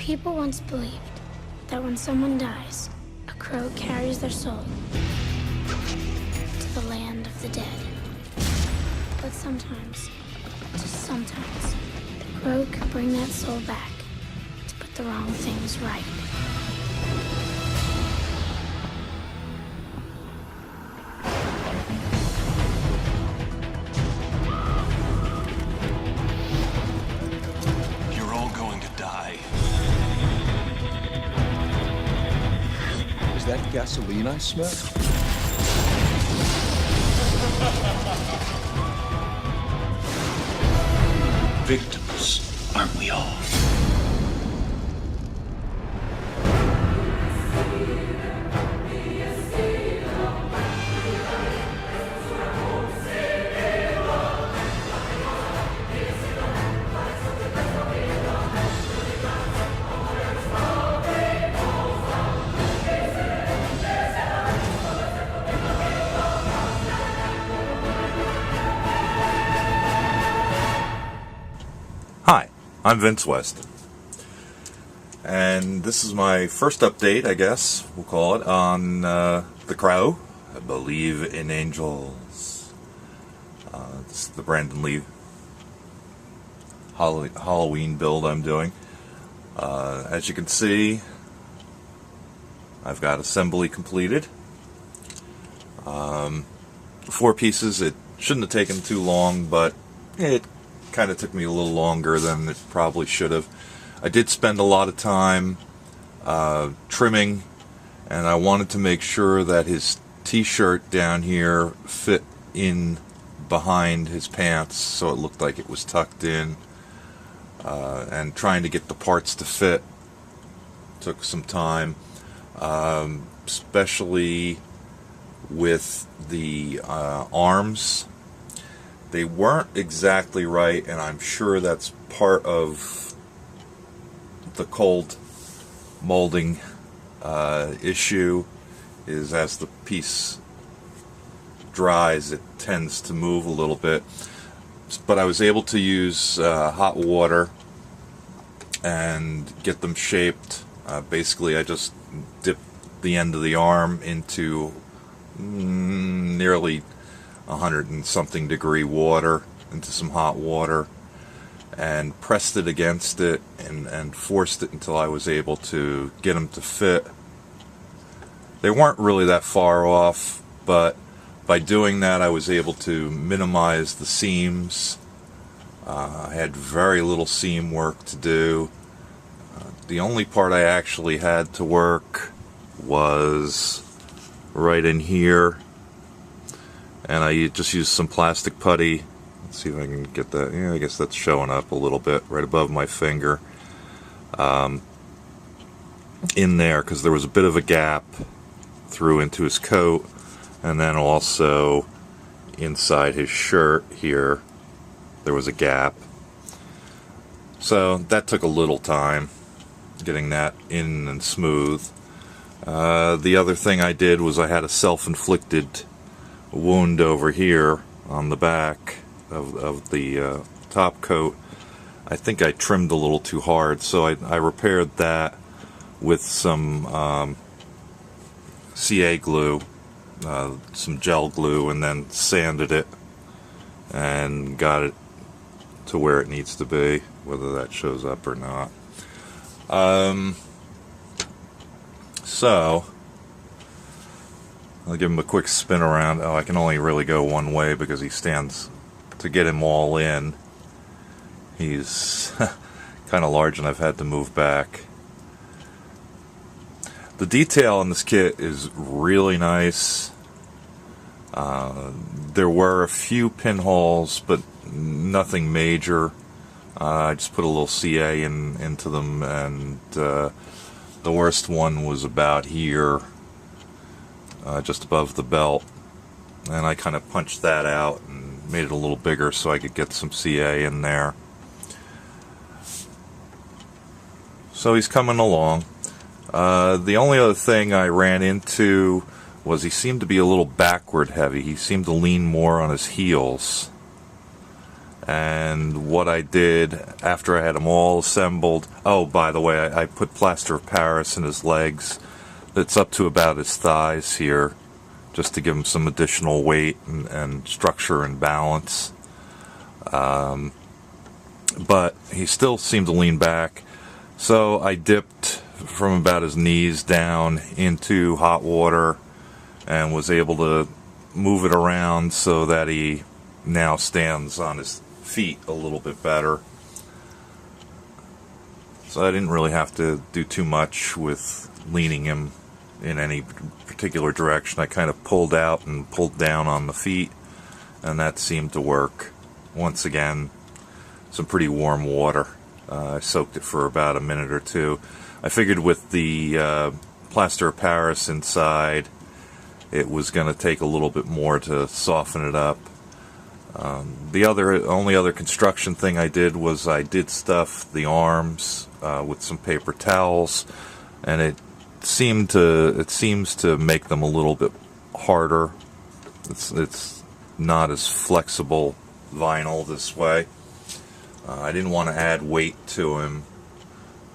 People once believed that when someone dies, a crow carries their soul to the land of the dead. But sometimes, just sometimes, the crow can bring that soul back to put the wrong things right. You're all going to die. Is that gasoline I smell? Victims, aren't we all? Hi, I'm Vince West, and this is my first update, I guess we'll call it, on The Crow. I Believe in Angels. This is the Brandon Lee Halloween build I'm doing. As you can see, I've got assembly completed. 4 pieces. It shouldn't have taken too long, but it kind of took me a little longer than it probably should have. I did spend a lot of time trimming, and I wanted to make sure that his t-shirt down here fit in behind his pants so it looked like it was tucked in, and trying to get the parts to fit took some time, especially with the arms. They weren't exactly right, and I'm sure that's part of the cold molding issue, is as the piece dries it tends to move a little bit. But I was able to use hot water and get them shaped. Basically I just dipped the end of the arm into nearly 100 and something degree water, into some hot water, and pressed it against it and forced it until I was able to get them to fit. They weren't really that far off, but by doing that I was able to minimize the seams. I had very little seam work to do. The only part I actually had to work was right in here, and I just used some plastic putty. Let's see if I can get that. Yeah, I guess that's showing up a little bit right above my finger, in there, because there was a bit of a gap through into his coat, and then also inside his shirt here there was a gap. So that took a little time getting that in and smooth. The other thing I did was I had a self-inflicted wound over here on the back of the top coat. I think I trimmed a little too hard, so I repaired that with some CA glue, some gel glue, and then sanded it and got it to where it needs to be, whether that shows up or not. So I'll give him a quick spin around. Oh, I can only really go one way because he stands. To get him all in, he's kind of large and I've had to move back. The detail on this kit is really nice. There were a few pinholes, but nothing major. I just put a little CA into them, and the worst one was about here, just above the belt, and I kind of punched that out and made it a little bigger so I could get some CA in there. So he's coming along. The only other thing I ran into was he seemed to be a little backward heavy. He seemed to lean more on his heels, And what I did after I had them all assembled, oh, by the way, I put plaster of Paris in his legs. It's up to about his thighs here, just to give him some additional weight and structure and balance. But he still seemed to lean back. So I dipped from about his knees down into hot water and was able to move it around so that he now stands on his feet a little bit better. So I didn't really have to do too much with leaning him in any particular direction. I kind of pulled out and pulled down on the feet, and that seemed to work. Once again, some pretty warm water. I soaked it for about a minute or two. I figured with the plaster of Paris inside, it was going to take a little bit more to soften it up. The only other construction thing I did was I did stuff the arms with some paper towels, and it seems to make them a little bit harder. It's not as flexible vinyl this way. I didn't want to add weight to him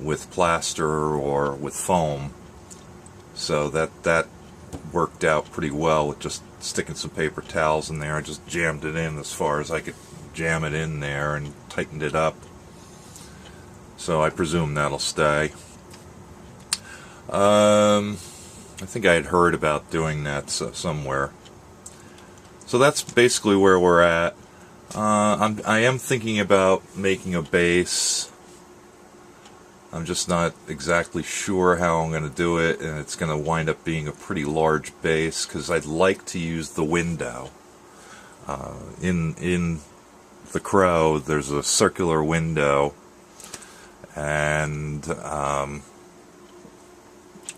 with plaster or with foam, so that worked out pretty well with just sticking some paper towels in there. I just jammed it in as far as I could jam it in there and tightened it up. So I presume that'll stay. I think I had heard about doing that somewhere. So that's basically where we're at. I am thinking about making a base. I'm just not exactly sure how I'm going to do it, and it's going to wind up being a pretty large base because I'd like to use the window. In the Crow, there's a circular window, and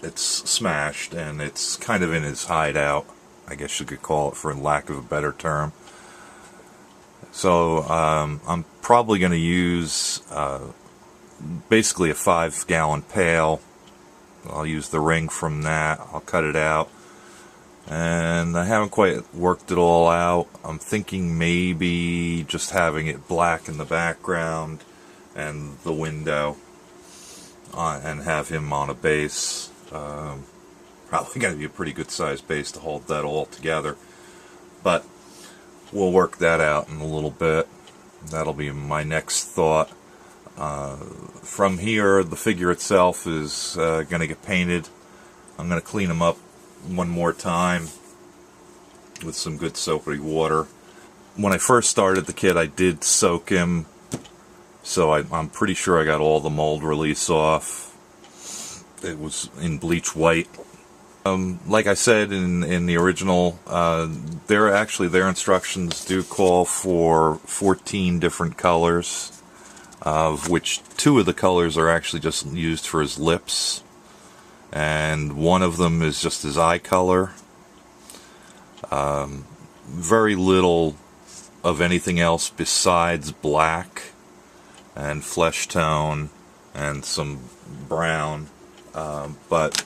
it's smashed, and it's kind of in his hideout, I guess you could call it, for lack of a better term. So I'm probably going to use basically a 5-gallon pail. I'll use the ring from that. I'll cut it out. And I haven't quite worked it all out. I'm thinking maybe just having it black in the background and the window and have him on a base. Probably going to be a pretty good sized base to hold that all together. But we'll work that out in a little bit. That'll be my next thought. From here, the figure itself is going to get painted. I'm going to clean him up one more time with some good soapy water. When I first started the kit, I did soak him, so I'm pretty sure I got all the mold release off. It was in bleach white. Like I said in the original, their instructions do call for 14 different colors, of which 2 of the colors are actually just used for his lips, and one of them is just his eye color. Very little of anything else besides black and flesh tone and some brown, but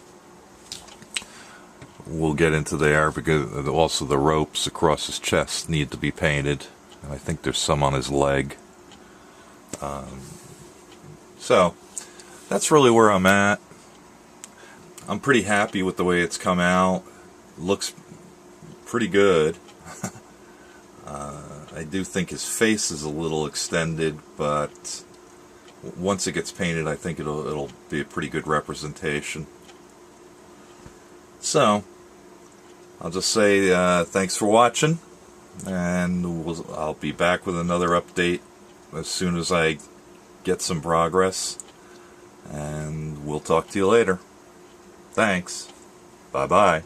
we'll get into there because also the ropes across his chest need to be painted, and I think there's some on his leg. So that's really where I'm at. I'm pretty happy with the way it's come out. Looks pretty good. I do think his face is a little extended, but once it gets painted, I think it'll be a pretty good representation. So I'll just say thanks for watching, and I'll be back with another update as soon as I get some progress, and we'll talk to you later. Thanks. Bye-bye.